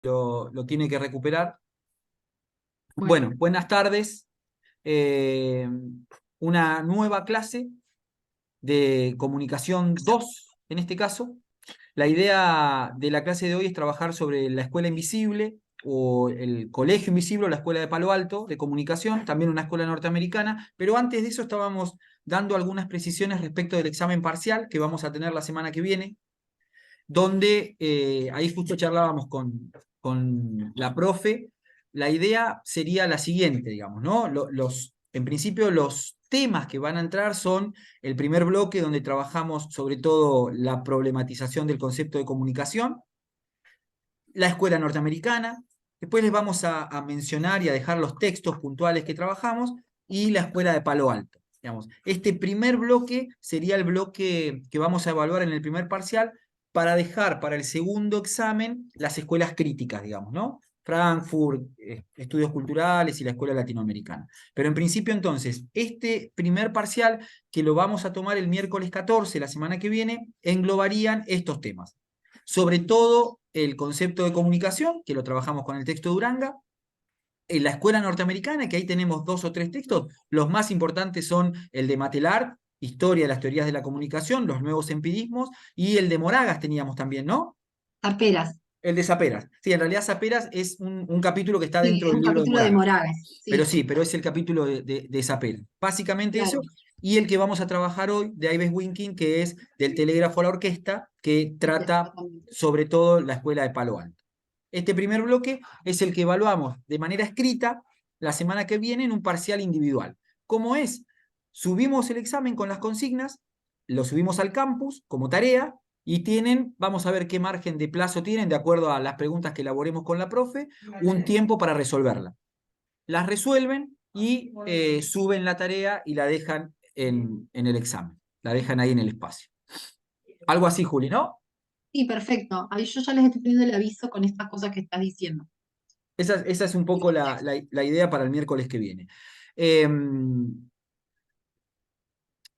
lo tiene que recuperar. Bueno, Bueno, buenas tardes. Eh, una nueva clase de comunicación 2 en este caso. La idea de la clase de hoy es trabajar sobre la escuela invisible o el colegio invisible o la escuela de Palo Alto de comunicación, también una escuela norteamericana, pero antes de eso estábamos dando algunas precisiones respecto del examen parcial que vamos a tener la semana que viene, donde ahí justo charlábamos con la profe. La idea sería la siguiente, digamos, ¿no? En principio los temas que van a entrar son el primer bloque donde trabajamos sobre todo la problematización del concepto de comunicación, la escuela norteamericana, después les vamos a mencionar y a dejar los textos puntuales que trabajamos, y la escuela de Palo Alto. Digamos. Este primer bloque sería el bloque que vamos a evaluar en el primer parcial para dejar para el segundo examen las escuelas críticas, digamos, ¿no? Frankfurt, estudios culturales y la escuela latinoamericana. Pero en principio entonces, este primer parcial que lo vamos a tomar el miércoles 14, la semana que viene, englobarían estos temas. Sobre todo el concepto de comunicación, que lo trabajamos con el texto de Uranga, en la escuela norteamericana, que ahí tenemos 2 o 3 textos. Los más importantes son el de Matelar, Historia de las teorías de la comunicación, los nuevos empirismos, y el de Moragas teníamos también, ¿no? Taperas. El de Saperas. Sí, en realidad Saperas es un capítulo que está Sí, dentro es del un libro de capítulo de Moragas. Moragas. Pero Sí, sí, pero es el capítulo de Saperas. Básicamente claro. eso. Y el que vamos a trabajar hoy, de Ives Winking, que es del telégrafo a la orquesta, que trata Exactamente. sobre todo la escuela de Palo Alto. Este primer bloque es el que evaluamos de manera escrita la semana que viene en un parcial individual. ¿Cómo es? Subimos el examen con las consignas, lo subimos al campus como tarea y tienen, vamos a ver qué margen de plazo tienen de acuerdo a las preguntas que elaboremos con la profe, un tiempo para resolverla. Las resuelven y suben la tarea y la dejan en el examen, la dejan ahí en el espacio. Algo así, Juli, ¿no? Sí, perfecto. Ahí yo ya les estoy poniendo el aviso con estas cosas que estás diciendo. Esa es un poco la idea para el miércoles que viene. Eh,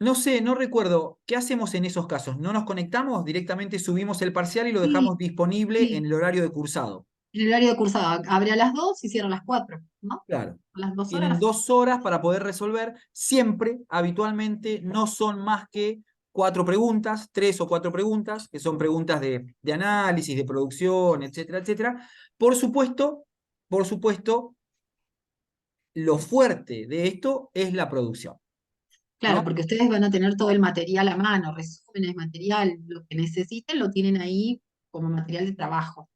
no sé, no recuerdo, ¿qué hacemos en esos casos? ¿No nos conectamos? ¿Directamente subimos el parcial y lo Sí, dejamos disponible en sí. el horario de cursado? El horario de cursado abre a las 2 y cierra a las 4, ¿no? Claro. A las 2 Tienen horas. 2 horas para poder resolver. Siempre, habitualmente, no son más que 4 preguntas, 3 o 4 preguntas, que son preguntas de análisis, de producción, etcétera, etcétera. Por supuesto, lo fuerte de esto es la producción, Claro, ¿no? porque ustedes van a tener todo el material a mano, resúmenes, material, lo que necesiten lo tienen ahí como material de trabajo.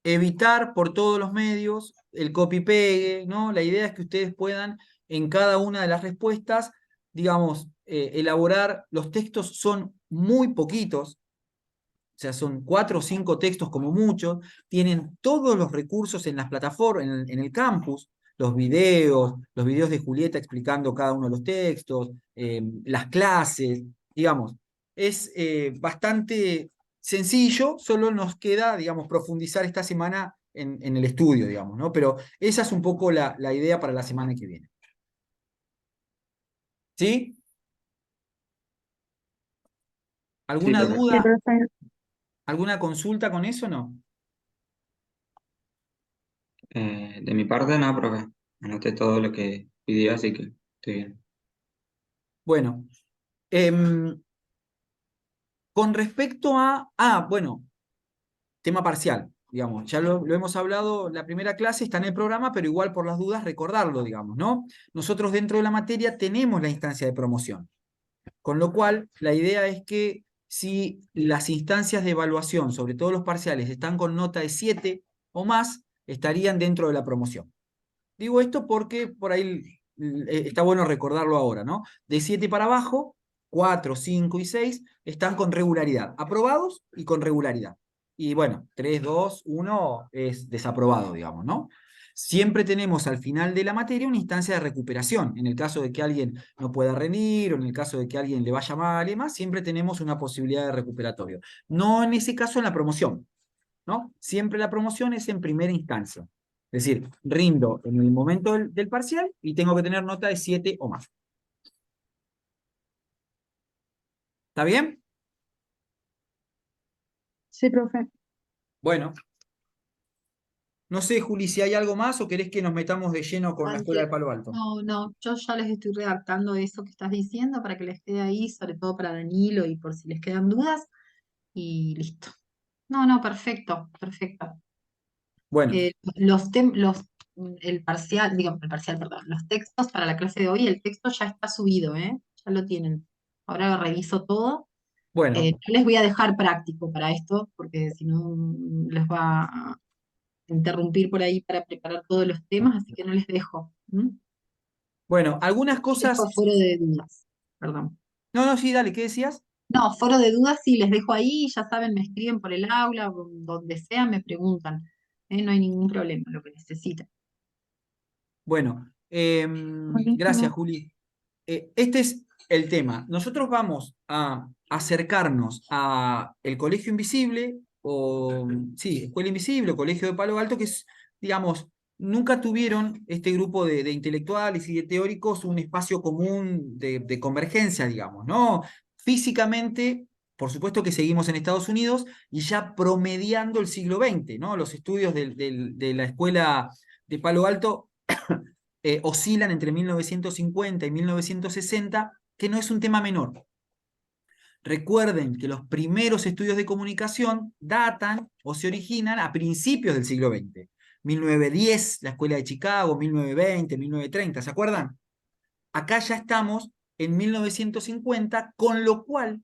Evitar por todos los medios el copy-pegue, ¿no? La idea es que ustedes puedan en cada una de las respuestas, digamos, elaborar, los textos son muy poquitos, o sea, son 4 o 5 textos como mucho, tienen todos los recursos en las plataformas, en el campus, los videos de Julieta explicando cada uno de los textos, las clases, digamos, es bastante sencillo, solo nos queda, digamos, profundizar esta semana en el estudio, digamos, ¿no? Pero esa es un poco la idea para la semana que viene. ¿Sí? Sí, ¿Alguna profe. Sí, duda? profe. ¿Alguna consulta con eso? No. De mi parte, no, profe. Anoté todo lo que pidió, así que estoy bien. Bueno. em, Con respecto bueno, tema parcial, digamos, ya lo hemos hablado, la primera clase está en el programa, pero igual por las dudas recordarlo, digamos, ¿no? Nosotros dentro de la materia tenemos la instancia de promoción, con lo cual la idea es que si las instancias de evaluación, sobre todo los parciales, están con nota de 7 o más, estarían dentro de la promoción. Digo esto porque por ahí está bueno recordarlo ahora, ¿no? De 7 para abajo, 4, 5 y 6 están con regularidad, aprobados y con regularidad. Y bueno, 3, 2, 1 es desaprobado, digamos, ¿no? Siempre tenemos al final de la materia una instancia de recuperación. En el caso de que alguien no pueda rendir o en el caso de que alguien le vaya mal y demás, siempre tenemos una posibilidad de recuperatorio. No en ese caso en la promoción, ¿no? Siempre la promoción es en primera instancia. Es decir, rindo en el momento del parcial y tengo que tener nota de 7 o más. ¿Está bien? Sí, profe. Bueno, No sé, Juli, si hay algo más o querés que nos metamos de lleno con la Escuela de Dante, Palo Alto. no, no, yo ya les estoy redactando eso que estás diciendo para que les quede ahí, sobre todo para Danilo y por si les quedan dudas, y listo. No, no, perfecto, perfecto. Bueno, El parcial, digo, el parcial, perdón, los textos para la clase de hoy, el texto ya está subido, ¿eh? Ya lo tienen. Ahora reviso todo. bueno, No les voy a dejar práctico para esto, porque si no les va a interrumpir por ahí para preparar todos los temas, así que no les dejo. ¿M? bueno, algunas Sí, cosas. dejo foro de dudas, perdón. No, no, sí, dale, ¿qué decías? No, foro de dudas sí les dejo ahí, ya saben, me escriben por el aula, o donde sea, me preguntan. No hay ningún problema, lo que necesiten. Bueno, gracias, Buenísimo. Juli. Este es el tema. Nosotros vamos a acercarnos a el Colegio Invisible, o sí, Escuela Invisible, o Colegio de Palo Alto, que es, digamos, nunca tuvieron este grupo de intelectuales y de teóricos un espacio común de convergencia, digamos, ¿no? Físicamente, por supuesto que seguimos en Estados Unidos y ya promediando el siglo XX, ¿no? Los estudios de la Escuela de Palo Alto oscilan entre 1950 y 1960, que no es un tema menor. Recuerden que los primeros estudios de comunicación datan o se originan a principios del siglo XX. 1910, la Escuela de Chicago, 1920, 1930, ¿se acuerdan? Acá ya estamos en 1950, con lo cual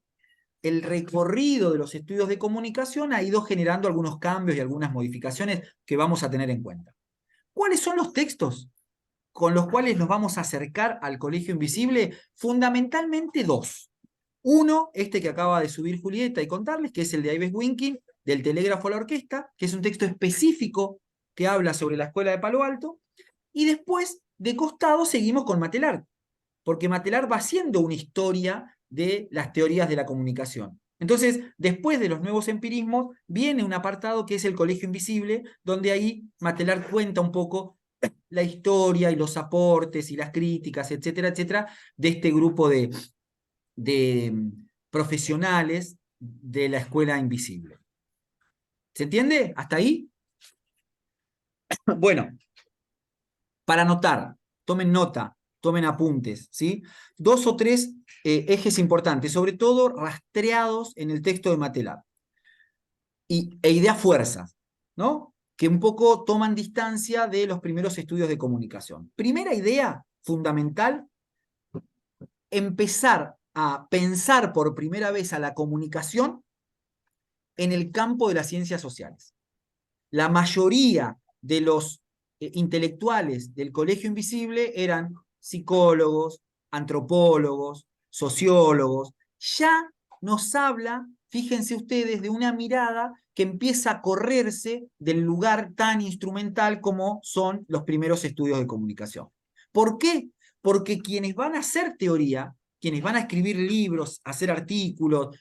el recorrido de los estudios de comunicación ha ido generando algunos cambios y algunas modificaciones que vamos a tener en cuenta. ¿Cuáles son los textos con los cuales nos vamos a acercar al Colegio Invisible? Fundamentalmente dos. Uno, este que acaba de subir Julieta y contarles, que es el de Ives Winking, del Telégrafo a la Orquesta, que es un texto específico que habla sobre la Escuela de Palo Alto. Y después, de costado, seguimos con Matelar, porque Matelar va haciendo una historia de las teorías de la comunicación. Entonces, después de los nuevos empirismos, viene un apartado que es el Colegio Invisible, donde ahí Matelar cuenta un poco la historia y los aportes y las críticas, etcétera, etcétera, de este grupo de profesionales de la Escuela Invisible. ¿Se entiende? ¿Hasta ahí? Bueno, para anotar, tomen nota, tomen apuntes, ¿sí? Dos o tres ejes importantes, sobre todo rastreados en el texto de Matelar. E ideas fuerzas, ¿no? Que un poco toman distancia de los primeros estudios de comunicación. Primera idea fundamental: empezar a pensar por primera vez a la comunicación en el campo de las ciencias sociales. La mayoría de los intelectuales del Colegio Invisible eran psicólogos, antropólogos, sociólogos. Ya nos habla, fíjense ustedes, de una mirada que empieza a correrse del lugar tan instrumental como son los primeros estudios de comunicación. ¿Por qué? Porque quienes van a hacer teoría, quienes van a escribir libros, hacer artículos,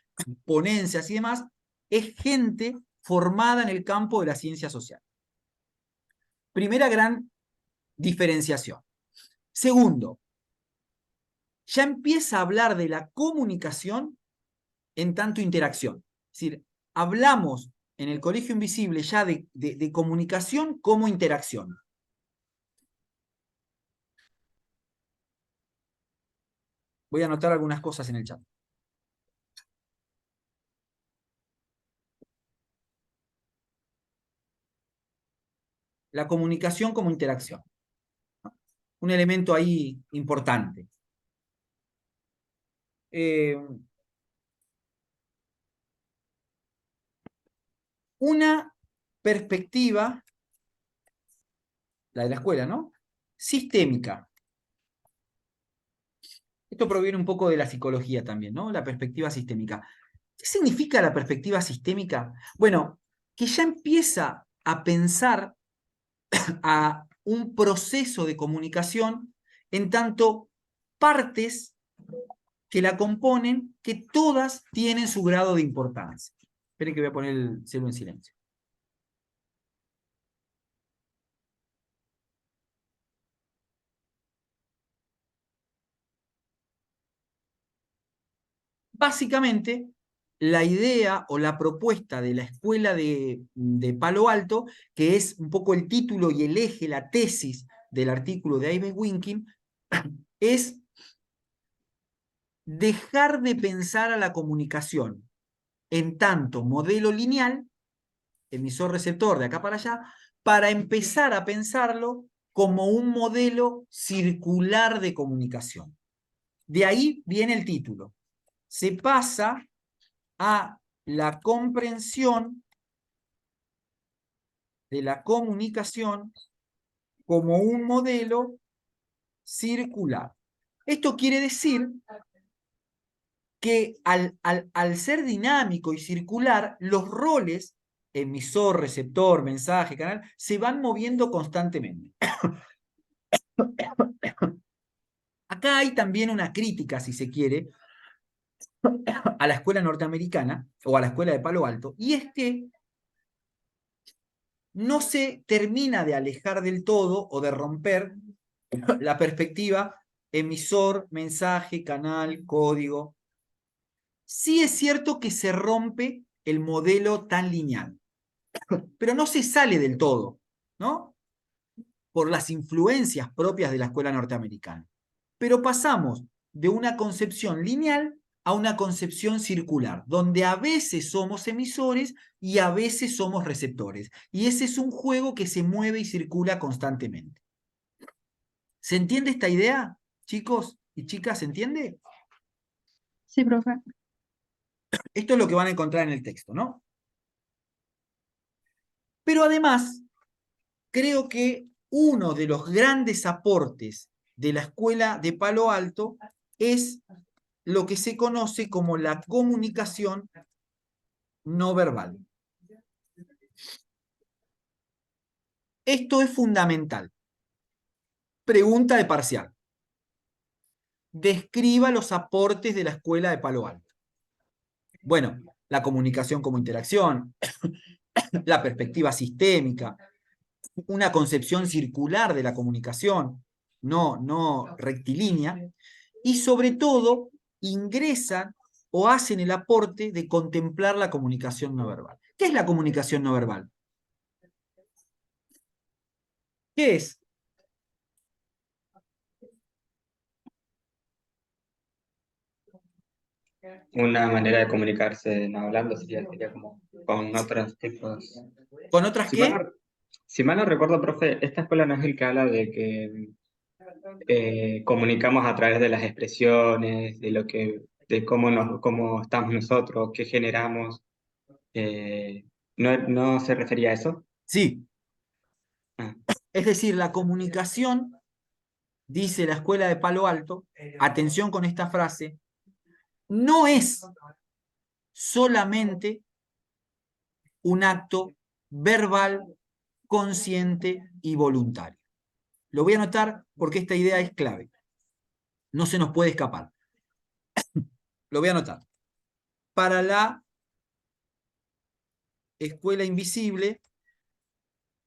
ponencias y demás, es gente formada en el campo de la ciencia social. Primera gran diferenciación. Segundo, ya empieza a hablar de la comunicación en tanto interacción. Es decir, hablamos en el Colegio Invisible ya de comunicación como interacción. Voy a anotar algunas cosas en el chat. La comunicación como interacción. Un elemento ahí importante. Una perspectiva, la de la escuela, ¿no? Sistémica. Esto proviene un poco de la psicología también, ¿no? La perspectiva sistémica. ¿Qué significa la perspectiva sistémica? Bueno, que ya empieza a pensar a un proceso de comunicación en tanto partes que la componen, que todas tienen su grado de importancia. Esperen que voy a poner el celu en silencio. Básicamente, la idea o la propuesta de la escuela de Palo Alto, que es un poco el título y el eje, la tesis del artículo de Ives Winking, es dejar de pensar a la comunicación en tanto modelo lineal, emisor-receptor de acá para allá, para empezar a pensarlo como un modelo circular de comunicación. De ahí viene el título. Se pasa a la comprensión de la comunicación como un modelo circular. Esto quiere decir que al ser dinámico y circular, los roles, emisor, receptor, mensaje, canal, se van moviendo constantemente. Acá hay también una crítica, si se quiere, a la escuela norteamericana o a la escuela de Palo Alto, y es que no se termina de alejar del todo o de romper la perspectiva emisor, mensaje, canal, código. Sí es cierto que se rompe el modelo tan lineal, pero no se sale del todo, ¿no? Por las influencias propias de la escuela norteamericana. Pero pasamos de una concepción lineal a una concepción circular, donde a veces somos emisores y a veces somos receptores. Y ese es un juego que se mueve y circula constantemente. ¿Se entiende esta idea, chicos y chicas? ¿Se entiende? Sí, profe. Esto es lo que van a encontrar en el texto, ¿no? Pero además, creo que uno de los grandes aportes de la escuela de Palo Alto es lo que se conoce como la comunicación no verbal. Esto es fundamental. Pregunta de parcial. Describa los aportes de la escuela de Palo Alto. Bueno, la comunicación como interacción, la perspectiva sistémica, una concepción circular de la comunicación, no rectilínea, y sobre todo ingresan o hacen el aporte de contemplar la comunicación no verbal. ¿Qué es la comunicación no verbal? ¿Qué es? Una manera de comunicarse no hablando sería como con otros tipos. ¿Con otras Si mal, qué? no, si mal no recuerdo, profe, esta escuela no es el que habla de que comunicamos a través de las expresiones, de cómo estamos nosotros, qué generamos. ¿No se refería a eso? Sí. Ah, Es decir, la comunicación, dice la escuela de Palo Alto, atención con esta frase, no es solamente un acto verbal, consciente y voluntario. Lo voy a anotar porque esta idea es clave. No se nos puede escapar. Lo voy a anotar. Para la escuela invisible,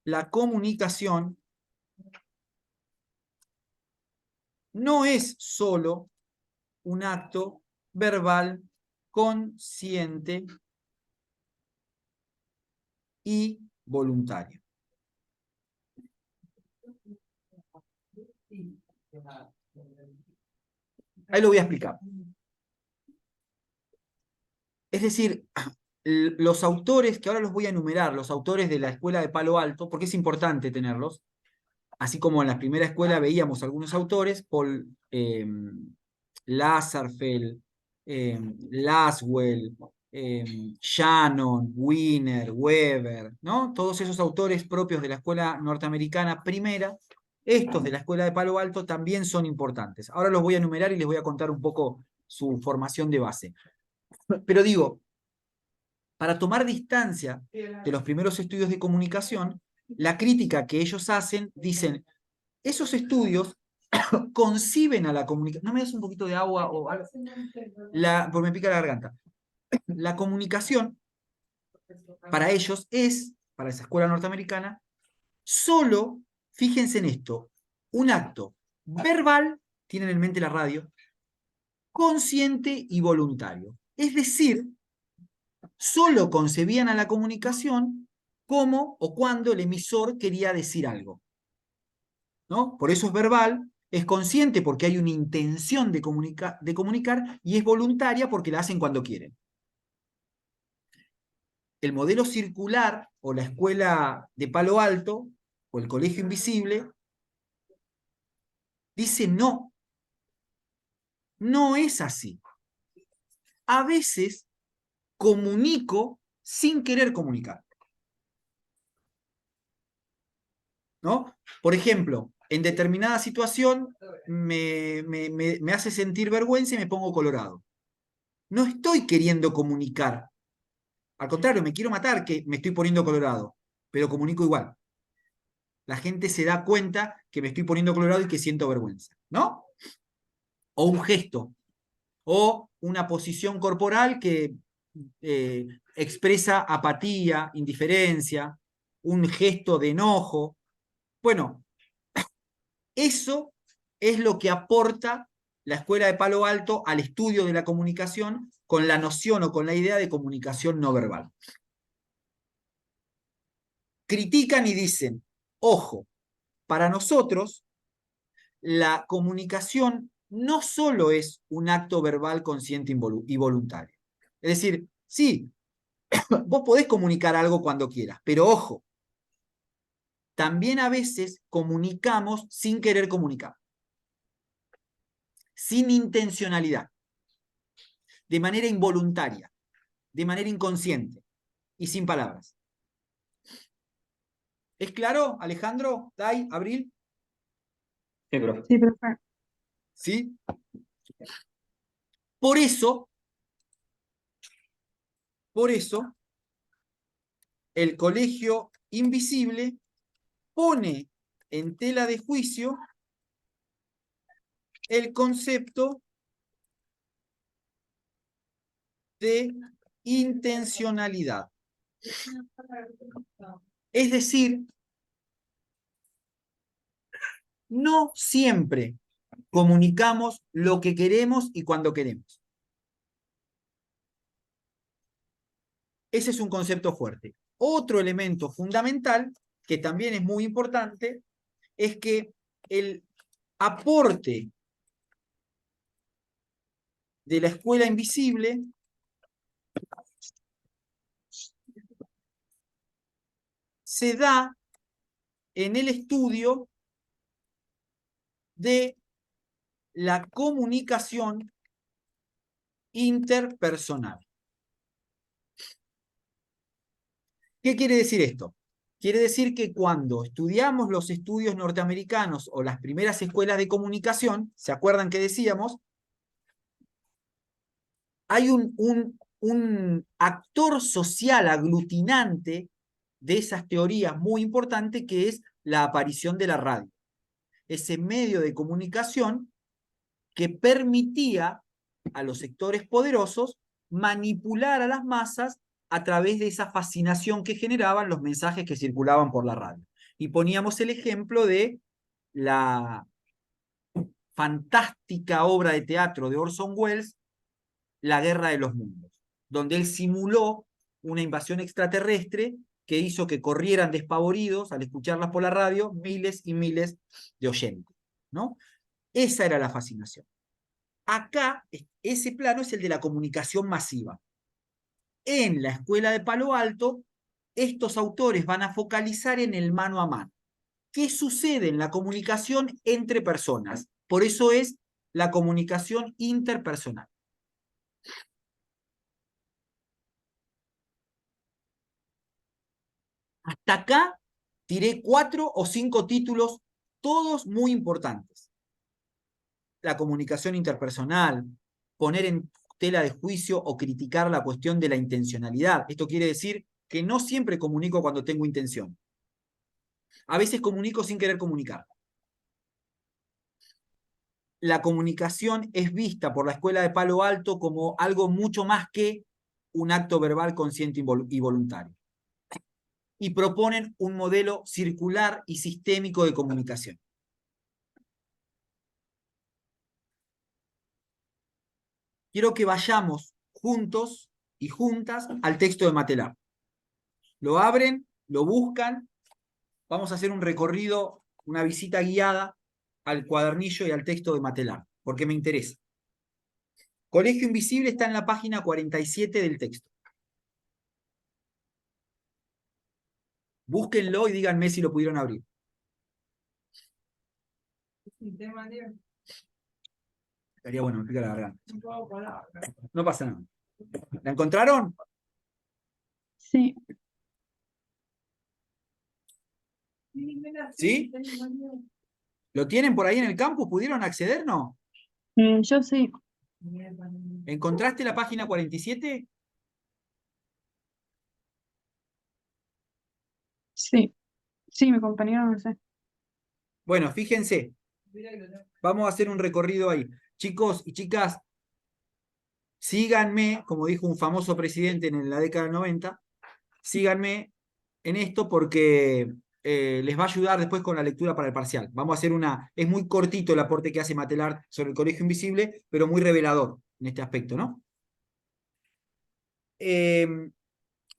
la comunicación no es solo un acto verbal, consciente y voluntario. Ahí lo voy a explicar. Es decir, los autores, que ahora los voy a enumerar, los autores de la escuela de Palo Alto, porque es importante tenerlos, así como en la primera escuela veíamos algunos autores, Paul Lazarsfeld, Laswell, Shannon, Wiener, Weber, ¿no? Todos esos autores propios de la escuela norteamericana primera, estos de la escuela de Palo Alto también son importantes. Ahora los voy a enumerar y les voy a contar un poco su formación de base. Pero digo, para tomar distancia de los primeros estudios de comunicación, la crítica que ellos hacen, dicen, esos estudios conciben a la comunicación. ¿No me das un poquito de agua o algo? Porque me pica la garganta. La comunicación, para ellos, es, para esa escuela norteamericana, solo, fíjense en esto, un acto verbal, tienen en mente la radio, consciente y voluntario. Es decir, solo concebían a la comunicación como o cuando el emisor quería decir algo, ¿no? Por eso es verbal, es consciente porque hay una intención de comunicar y es voluntaria porque la hacen cuando quieren. El modelo circular o la escuela de Palo Alto o el colegio invisible dice no, no es así. A veces comunico sin querer comunicar, ¿no? Por ejemplo, en determinada situación me hace sentir vergüenza y me pongo colorado. No estoy queriendo comunicar. Al contrario, me quiero matar que me estoy poniendo colorado, pero comunico igual. La gente se da cuenta que me estoy poniendo colorado y que siento vergüenza, ¿no? O un gesto, o una posición corporal que expresa apatía, indiferencia, un gesto de enojo. Bueno, eso es lo que aporta la Escuela de Palo Alto al estudio de la comunicación con la noción o con la idea de comunicación no verbal. Critican y dicen, ojo, para nosotros la comunicación no solo es un acto verbal consciente y voluntario. Es decir, sí, vos podés comunicar algo cuando quieras, pero ojo, también a veces comunicamos sin querer comunicar, sin intencionalidad, de manera involuntaria, de manera inconsciente y sin palabras. ¿Es claro, Alejandro, Dai, Abril? Sí, profe. Sí, profe. ¿Sí? Por eso, el colegio invisible pone en tela de juicio el concepto de intencionalidad. Es decir, no siempre comunicamos lo que queremos y cuando queremos. Ese es un concepto fuerte. Otro elemento fundamental, que también es muy importante, es que el aporte de la escuela invisible se da en el estudio de la comunicación interpersonal. ¿Qué quiere decir esto? Quiere decir que cuando estudiamos los estudios norteamericanos o las primeras escuelas de comunicación, ¿se acuerdan que decíamos? Hay un actor social aglutinante de esas teorías muy importante que es la aparición de la radio. Ese medio de comunicación que permitía a los sectores poderosos manipular a las masas a través de esa fascinación que generaban los mensajes que circulaban por la radio. Y poníamos el ejemplo de la fantástica obra de teatro de Orson Welles, La Guerra de los Mundos, donde él simuló una invasión extraterrestre que hizo que corrieran despavoridos al escucharlas por la radio miles y miles de oyentes, ¿no? Esa era la fascinación. Acá, ese plano es el de la comunicación masiva. En la escuela de Palo Alto, estos autores van a focalizar en el mano a mano. ¿Qué sucede en la comunicación entre personas? Por eso es la comunicación interpersonal. Hasta acá tiré 4 o 5 títulos, todos muy importantes. La comunicación interpersonal, poner en tela de juicio o criticar la cuestión de la intencionalidad. Esto quiere decir que no siempre comunico cuando tengo intención. A veces comunico sin querer comunicar. La comunicación es vista por la escuela de Palo Alto como algo mucho más que un acto verbal consciente y voluntario. Y proponen un modelo circular y sistémico de comunicación. Quiero que vayamos juntos y juntas al texto de Matelar. Lo abren, lo buscan, vamos a hacer un recorrido, una visita guiada al cuadernillo y al texto de Matelar, porque me interesa. Colegio Invisible está en la página 47 del texto. Búsquenlo y díganme si lo pudieron abrir. Estaría bueno, me pica la garganta. No pasa nada. ¿La encontraron? Sí, ¿Sí? ¿Lo tienen por ahí en el campus? ¿Pudieron acceder? ¿No? yo sí, ¿Encontraste la página 47? sí, sí, mi compañero no sé. Bueno, fíjense. Vamos a hacer un recorrido ahí. Chicos y chicas, síganme, como dijo un famoso presidente en la década del 90, síganme en esto porque les va a ayudar después con la lectura para el parcial. Vamos a hacer es muy cortito el aporte que hace Matelar sobre el Colegio Invisible, pero muy revelador en este aspecto, ¿no?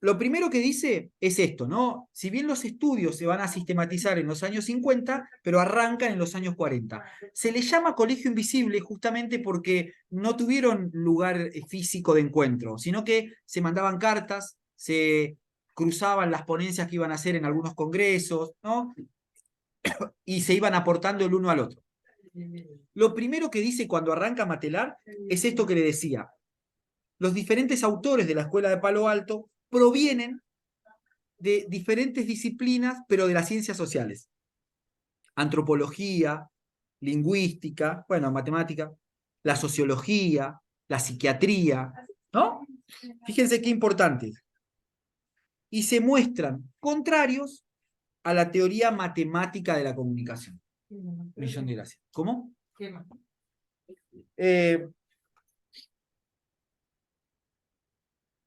Lo primero que dice es esto, ¿no? Si bien los estudios se van a sistematizar en los años 50, pero arrancan en los años 40. Se le llama Colegio Invisible justamente porque no tuvieron lugar físico de encuentro, sino que se mandaban cartas, se cruzaban las ponencias que iban a hacer en algunos congresos, ¿no? Y se iban aportando el uno al otro. Lo primero que dice cuando arranca Matelar es esto que le decía. Los diferentes autores de la Escuela de Palo Alto provienen de diferentes disciplinas, pero de las ciencias sociales. Antropología, lingüística, bueno, matemática, la sociología, la psiquiatría, ¿no? Fíjense qué importante. Y se muestran contrarios a la teoría matemática de la comunicación. Millón de gracias. ¿Cómo?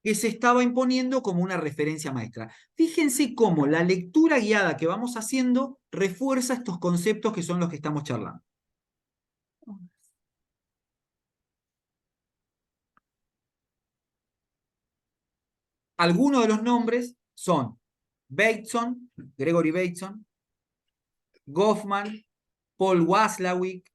Que se estaba imponiendo como una referencia maestra. Fíjense cómo la lectura guiada que vamos haciendo refuerza estos conceptos que son los que estamos charlando. Algunos de los nombres son Bateson, Gregory Bateson, Goffman, Paul Watzlawick,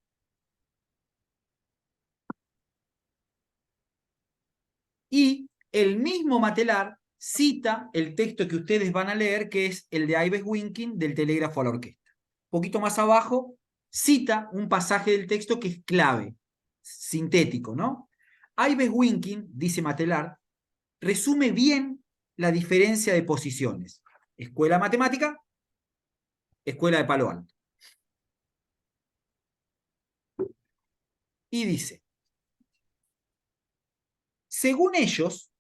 y el mismo Matelar cita el texto que ustedes van a leer, que es el de Ives Winking del Telégrafo a la Orquesta. Un poquito más abajo cita un pasaje del texto que es clave, sintético, ¿no? Ives Winking, dice Matelar, resume bien la diferencia de posiciones. Escuela matemática, escuela de Palo Alto. Y dice, según ellos,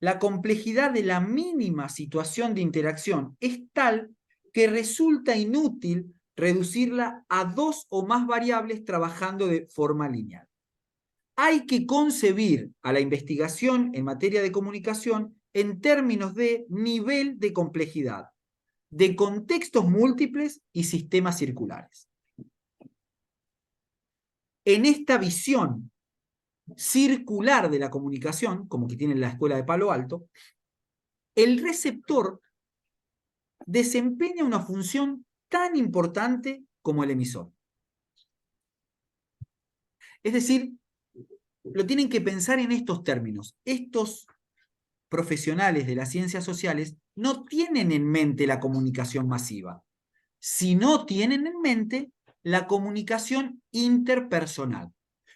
la complejidad de la mínima situación de interacción es tal que resulta inútil reducirla a dos o más variables trabajando de forma lineal. Hay que concebir a la investigación en materia de comunicación en términos de nivel de complejidad, de contextos múltiples y sistemas circulares. En esta visión circular de la comunicación, como que tiene la Escuela de Palo Alto, el receptor desempeña una función tan importante como el emisor. Es decir, lo tienen que pensar en estos términos. Estos profesionales de las ciencias sociales no tienen en mente la comunicación masiva, sino tienen en mente la comunicación interpersonal.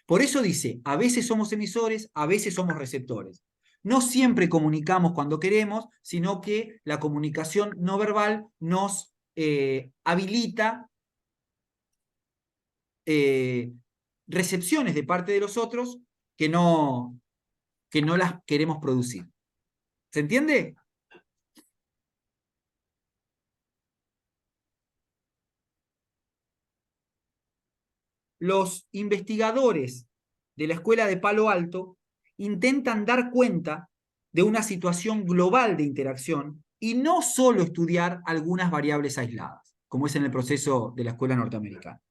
Por eso dice, a veces somos emisores, a veces somos receptores. No siempre comunicamos cuando queremos, sino que la comunicación no verbal nos habilita recepciones de parte de los otros que no las queremos producir. ¿Se entiende? Los investigadores de la Escuela de Palo Alto intentan dar cuenta de una situación global de interacción y no solo estudiar algunas variables aisladas, como es en el proceso de la escuela norteamericana.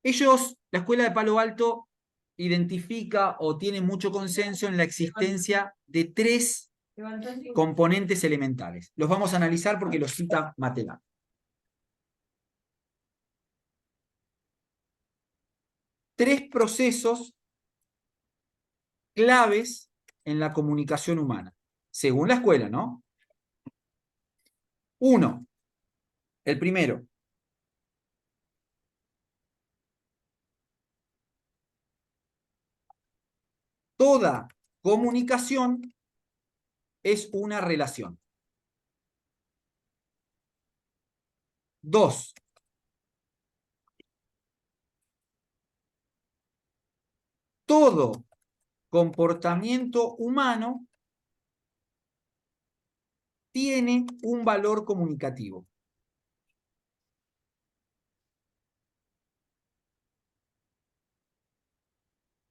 La escuela de Palo Alto identifica o tiene mucho consenso en la existencia de 3 componentes elementales. Los vamos a analizar porque los cita Matelar. 3 procesos claves en la comunicación humana, según la escuela, ¿no? 1, el primero. Toda comunicación es una relación. 2, todo comportamiento humano tiene un valor comunicativo.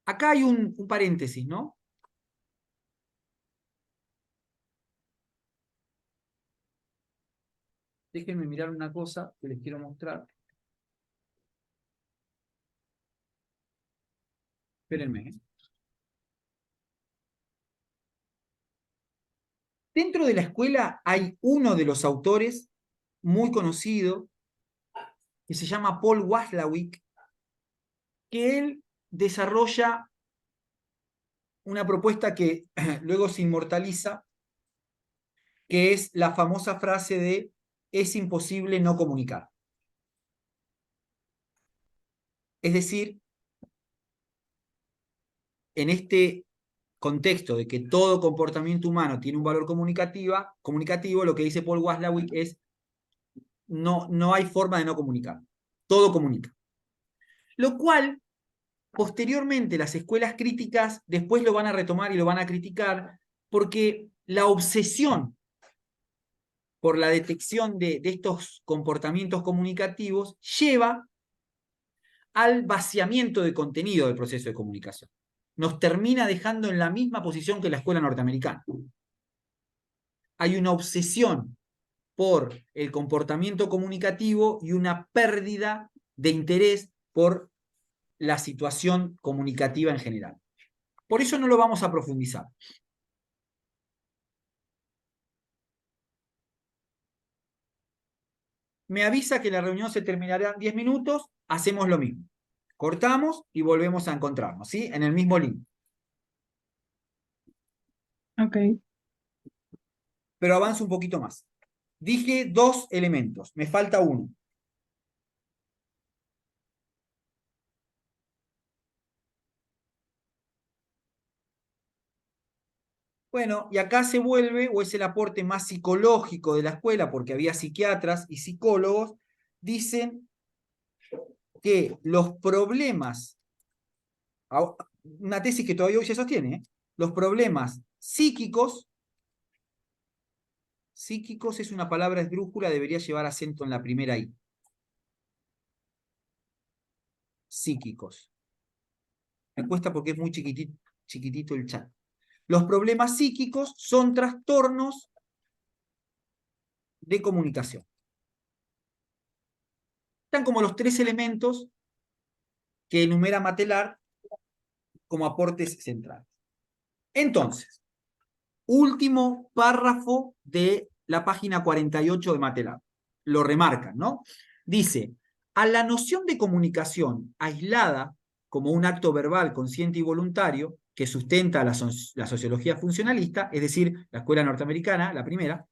Acá hay un paréntesis, ¿no? Déjenme mirar una cosa que les quiero mostrar. Espérenme, ¿eh? Dentro de la escuela hay uno de los autores muy conocido que se llama Paul Watzlawick, que él desarrolla una propuesta que luego se inmortaliza, que es la famosa frase de es imposible no comunicar. Es decir, en este contexto de que todo comportamiento humano tiene un valor comunicativo, lo que dice Paul Watzlawick es no hay forma de no comunicar. Todo comunica. Lo cual, posteriormente, las escuelas críticas después lo van a retomar y lo van a criticar porque la obsesión por la detección de estos comportamientos comunicativos lleva al vaciamiento de contenido del proceso de comunicación. Nos termina dejando en la misma posición que la escuela norteamericana. Hay una obsesión por el comportamiento comunicativo y una pérdida de interés por la situación comunicativa en general. Por eso no lo vamos a profundizar. Me avisa que la reunión se terminará en 10 minutos, hacemos lo mismo. Cortamos y volvemos a encontrarnos, ¿sí? En el mismo link. Ok. Pero avanzo un poquito más. Dije 2 elementos, me falta uno. Bueno, y acá se vuelve, o es el aporte más psicológico de la escuela, porque había psiquiatras y psicólogos, dicen que los problemas, una tesis que todavía hoy se sostiene, los problemas psíquicos es una palabra esdrújula, debería llevar acento en la primera I. Psíquicos. Me cuesta porque es muy chiquitito el chat. Los problemas psíquicos son trastornos de comunicación. Están como los 3 elementos que enumera Matelar como aportes centrales. Entonces, último párrafo de la página 48 de Matelar. Lo remarcan, ¿no? Dice, a la noción de comunicación aislada como un acto verbal consciente y voluntario que sustenta la sociología funcionalista, es decir, la escuela norteamericana, la primera,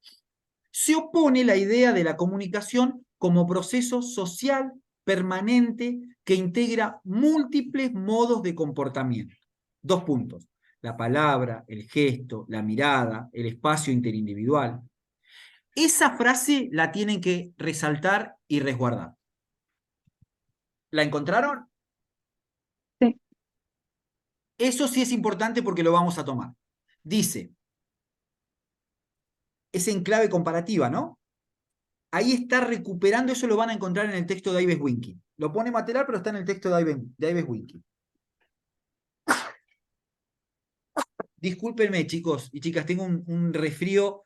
se opone la idea de la comunicación como proceso social permanente que integra múltiples modos de comportamiento. 2 puntos. La palabra, el gesto, la mirada, el espacio interindividual. Esa frase la tienen que resaltar y resguardar. ¿La encontraron? Sí. Eso sí es importante porque lo vamos a tomar. Dice, es en clave comparativa, ¿no? Ahí está recuperando, eso lo van a encontrar en el texto de Ives Winking. Lo pone Matelar, pero está en el texto de Ives Winking. Discúlpenme, chicos y chicas, tengo un resfrío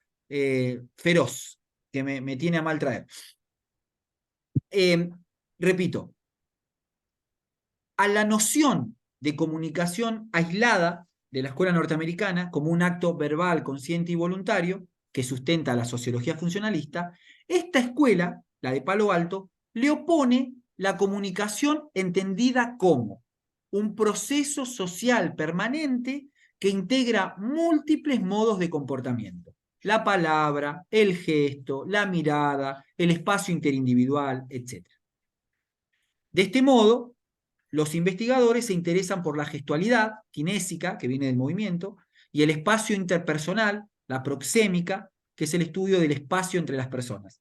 feroz que me tiene a mal traer. Repito, a la noción de comunicación aislada de la escuela norteamericana como un acto verbal, consciente y voluntario que sustenta la sociología funcionalista, esta escuela, la de Palo Alto, le opone la comunicación entendida como un proceso social permanente que integra múltiples modos de comportamiento. La palabra, el gesto, la mirada, el espacio interindividual, etc. De este modo, los investigadores se interesan por la gestualidad kinésica, que viene del movimiento, y el espacio interpersonal, la proxémica, que es el estudio del espacio entre las personas.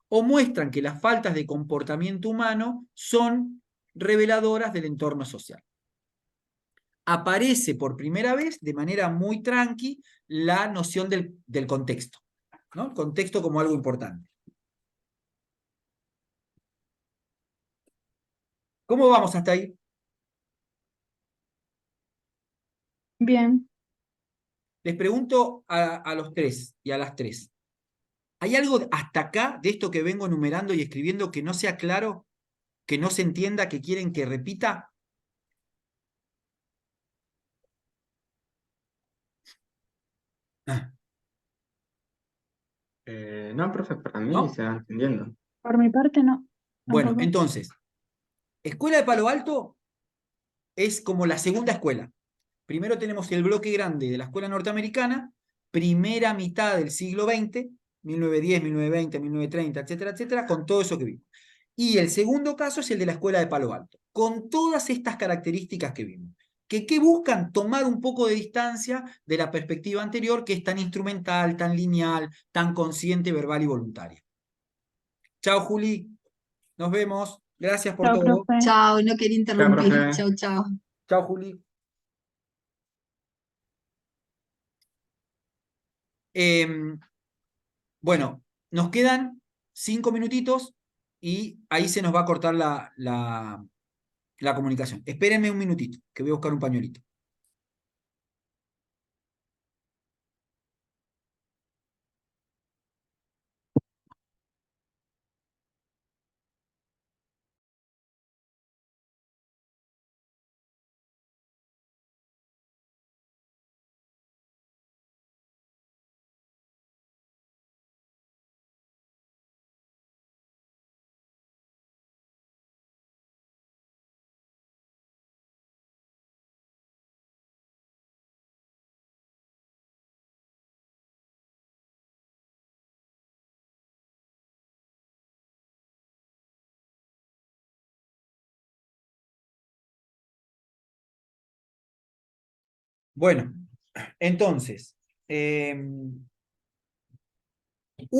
O muestran que las faltas de comportamiento humano son reveladoras del entorno social. Aparece por primera vez, de manera muy tranqui, la noción del contexto, ¿no? El contexto como algo importante. ¿Cómo vamos hasta ahí? Bien. Les pregunto a los tres y a las tres. ¿Hay algo hasta acá de esto que vengo enumerando y escribiendo que no sea claro, que no se entienda, que quieren que repita? Ah, No, profe, para mí ¿no? se va entendiendo. Por mi parte, no. Bueno, Tampoco. entonces, Escuela de Palo Alto es como la segunda escuela. Primero tenemos el bloque grande de la escuela norteamericana, primera mitad del siglo XX, 1910, 1920, 1930, etcétera, etcétera, con todo eso que vimos. Y el segundo caso es el de la escuela de Palo Alto, con todas estas características que vimos, que buscan tomar un poco de distancia de la perspectiva anterior, que es tan instrumental, tan lineal, tan consciente, verbal y voluntaria. Chao, Juli, nos vemos. Gracias por Chao, todo. profe. Chao, no quería Chao, interrumpir. profe. Chao, chao. Chao, Juli. Bueno, nos quedan 5 minutitos y ahí se nos va a cortar la comunicación. Espérenme un minutito, que voy a buscar un pañuelito. Bueno, entonces, un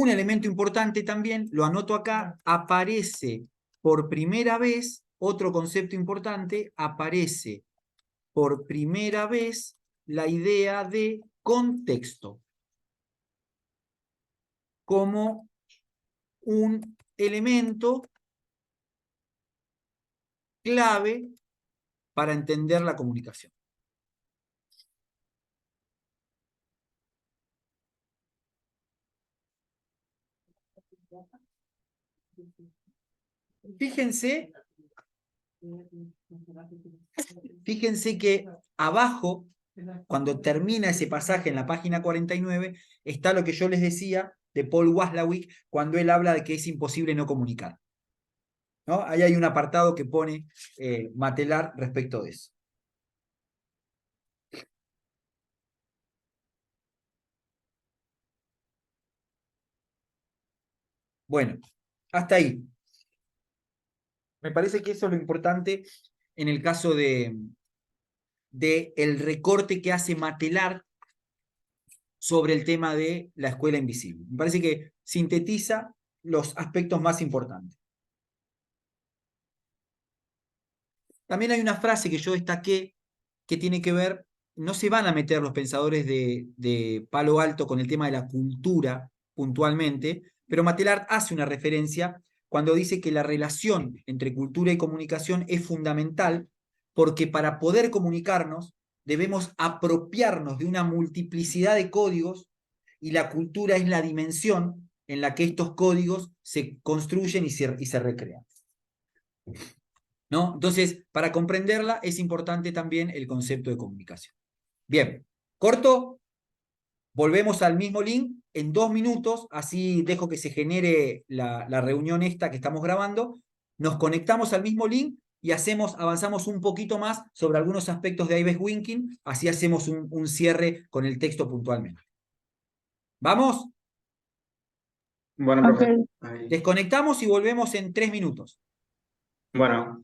elemento importante también, lo anoto acá, aparece por primera vez, otro concepto importante, aparece por primera vez la idea de contexto como un elemento clave para entender la comunicación. Fíjense que abajo, cuando termina ese pasaje en la página 49, está lo que yo les decía de Paul Watzlawick cuando él habla de que es imposible no comunicar, ¿no? Ahí hay un apartado que pone Matelar respecto de eso. Bueno, hasta ahí. Me parece que eso es lo importante en el caso de el recorte que hace Matelar sobre el tema de la escuela invisible. Me parece que sintetiza los aspectos más importantes. También hay una frase que yo destaqué que tiene que ver, no se van a meter los pensadores de Palo Alto con el tema de la cultura puntualmente, pero Matelar hace una referencia cuando dice que la relación entre cultura y comunicación es fundamental porque para poder comunicarnos debemos apropiarnos de una multiplicidad de códigos y la cultura es la dimensión en la que estos códigos se construyen y se recrean. ¿no? Entonces, para comprenderla es importante también el concepto de comunicación. Bien, corto, volvemos al mismo link en 2 minutos, así dejo que se genere la reunión esta que estamos grabando, nos conectamos al mismo link y avanzamos un poquito más sobre algunos aspectos de Ives Winking, así hacemos un cierre con el texto puntualmente. ¿Vamos? Bueno, Ok. profe. Ahí. Desconectamos y volvemos en 3 minutos. Bueno.